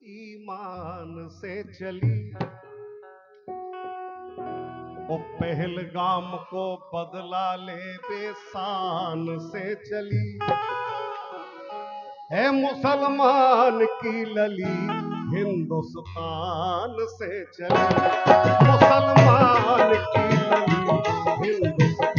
ईमान से चली, वो पहलगाम को बदला ले बेसान से चली। है मुसलमान की लली हिंदुस्तान से चली, मुसलमान की लली हिंदुस्तान।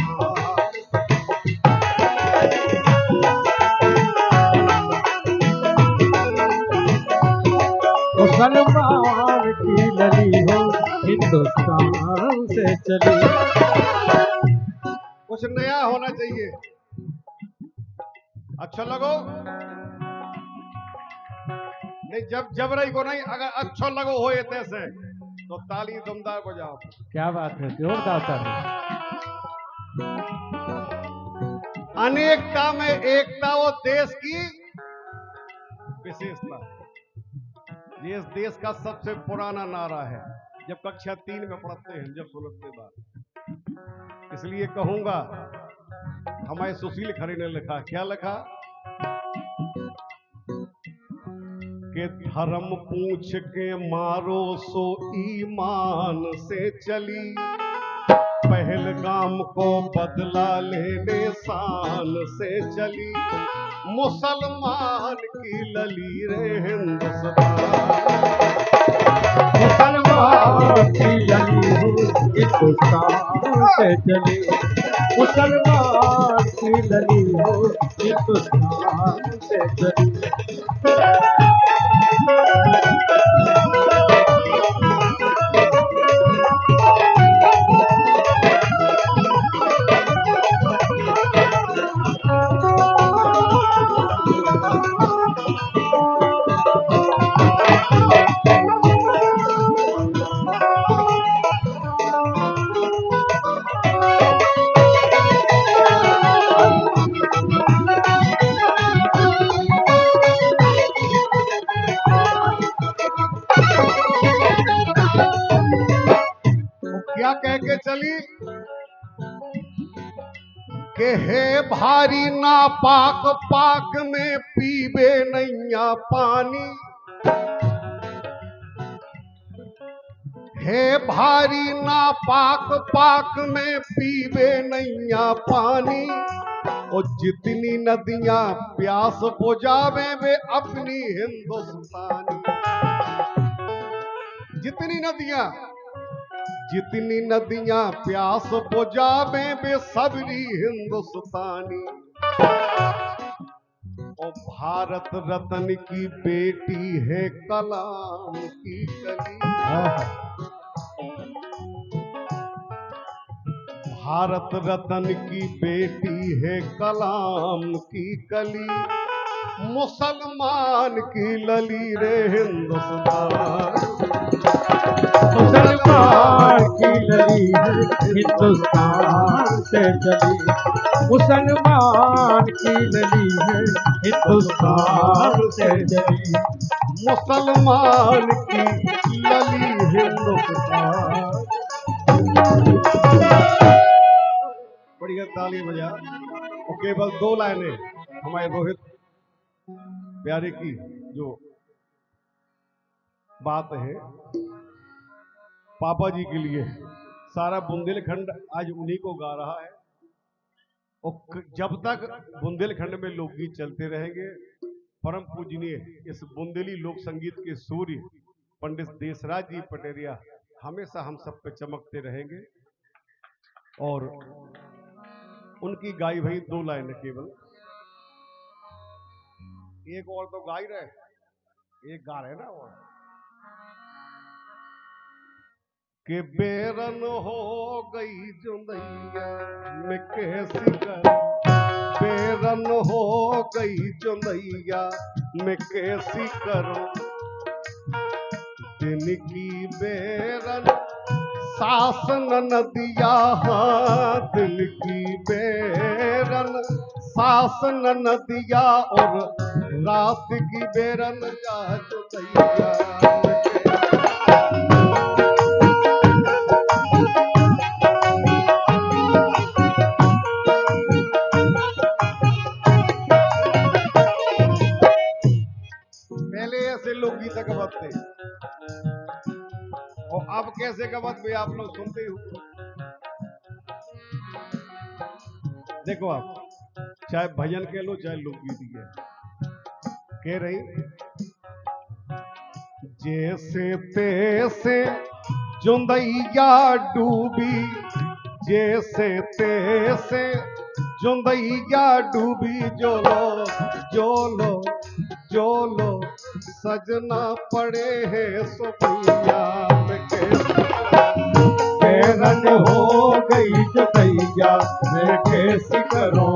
मुसलमान की लली हो हिंदुस्तान से चली। कुछ नया होना चाहिए। अच्छा लगो नहीं, जब रही को नहीं, अगर अच्छा लगो हो तैसे तो ताली दमदार बजाओ। क्या बात है, जोरदार ताली। अनेकता में एकता, वो देश की विशेषता। ये इस देश का सबसे पुराना नारा है, जब कक्षा 3 में पढ़ते हैं, जब सुनते बात। इसलिए कहूंगा, हमारे सुशील खरे ने लिखा, क्या लिखा कि धर्म पूछ के मारो सो ईमान से चली, पहलगाम को बदला लेने शान से चली, मुसलमान की लली रे हिंदुस्तान। मुसलमान की लली हो हिंदुस्तान से चली, मुसलमान की लली हो हिंदुस्तान से चली। क्या कह के चली कि हे भारी नापाक पाक में पीबे नैया पानी, हे भारी नापाक पाक में पीबे नैया पानी। और जितनी नदियां प्यास बुझावे वे अपनी हिंदुस्तानी, जितनी नदियां प्यास बुझावे वे सबरी हिंदुस्तानी। और भारत रत्न की बेटी है कलाम की कली, भारत रत्न की बेटी है कलाम की कली, मुसलमान की लली रे हिंदुस्तान। मुसलमान की लली हिंदुस्तान से चली, मुसलमान की लली है हिंदुस्तान से चली, मुसलमान की लली हिंदुस्तान। बढ़िया ताली बजा। और केवल 2 लाइनें हमारे रोहित प्यारे की जो बात है पापा जी के लिए, सारा बुंदेलखंड आज उन्हीं को गा रहा है। और जब तक बुंदेलखंड में लोकगीत चलते रहेंगे, परम पूजनीय इस बुंदेली लोक संगीत के सूर्य पंडित देशराज जी पटेरिया हमेशा हम सब पे चमकते रहेंगे। और उनकी गाई भाई 2 लाइन केवल, एक और तो गा ही रहे, एक गा रहे ना और कि बेरन हो गई जुंदैया मैं कैसी करूं, बेरन हो गई जुंदैया मैं कैसी करूं, दिन की बेरन सास नदिया, हाँ दिल की बेरन सास नदिया, और रात की बेरन या जुदैया। पहले ऐसे लोकगीत का गवाते। और अब कैसे गवत भी आप लोग सुनते हो। देखो आप, चाहे भजन कह लो चाहे लोकगीत कह रही, जैसे तैसे जुंदैया डूबी, जैसे तैसे जुंदैया डूबी, जोलो जोलो जोलो सजना पड़े हैं सुपैया में हैरान हो गई जुदैया मैं कैसी करूं,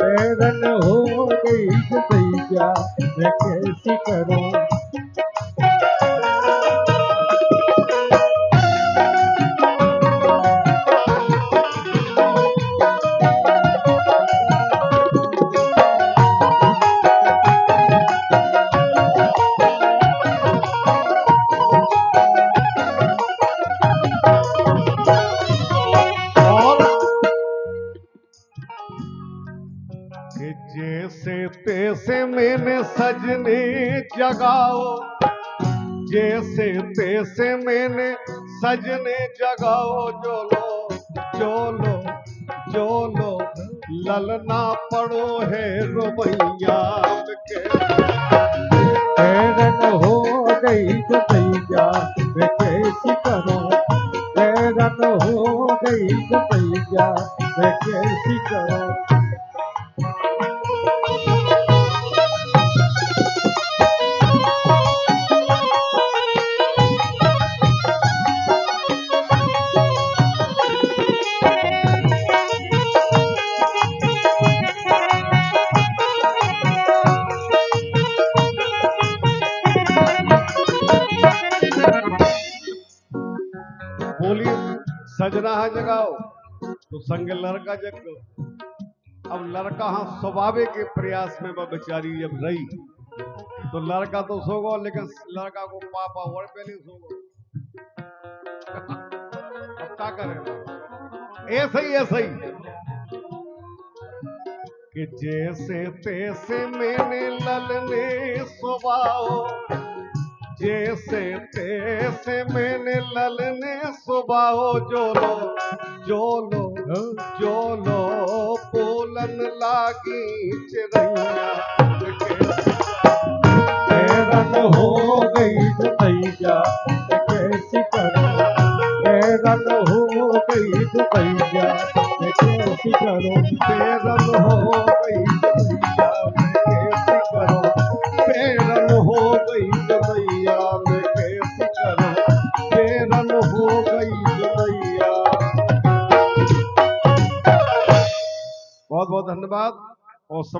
हैरान हो गई जुदैया मैं कैसी करूं। जैसे तैसे मैंने सजने जगाओ, जैसे तैसे मैंने सजने जगाओ, जोलो जोलो जोलो ललना पड़ो है रुबैया के। हैरान हो गई जुदैया मैं कैसी करूं, हैरान हो गई जुदैया मैं कैसी करूं। बोली सजना है जगाओ तो संग लड़का जग। अब लड़का हाँ स्वाभाविक के प्रयास में वह बेचारी जब रही तो लड़का तो सोगो, लेकिन लड़का को पापा और पहले सोगो। अब क्या करें, ऐसे ही कि जैसे तैसे मैंने ललने सुबाओ, जैसे तैसे मैंने ललने सुबाओ, जोलो जोलो जोलो बोलन लागी चिड़ैया हैरान हो गई जुदैया मैं कैसी करूं, हैरान हो गई जुदैया मैं कैसी करूं। हैरान हो गई जुदैया मैं कैसी करूं, हैरान हो गई जुदैया मैं कैसी करूं, हैरान हो गई जुदैया। बहुत बहुत धन्यवाद और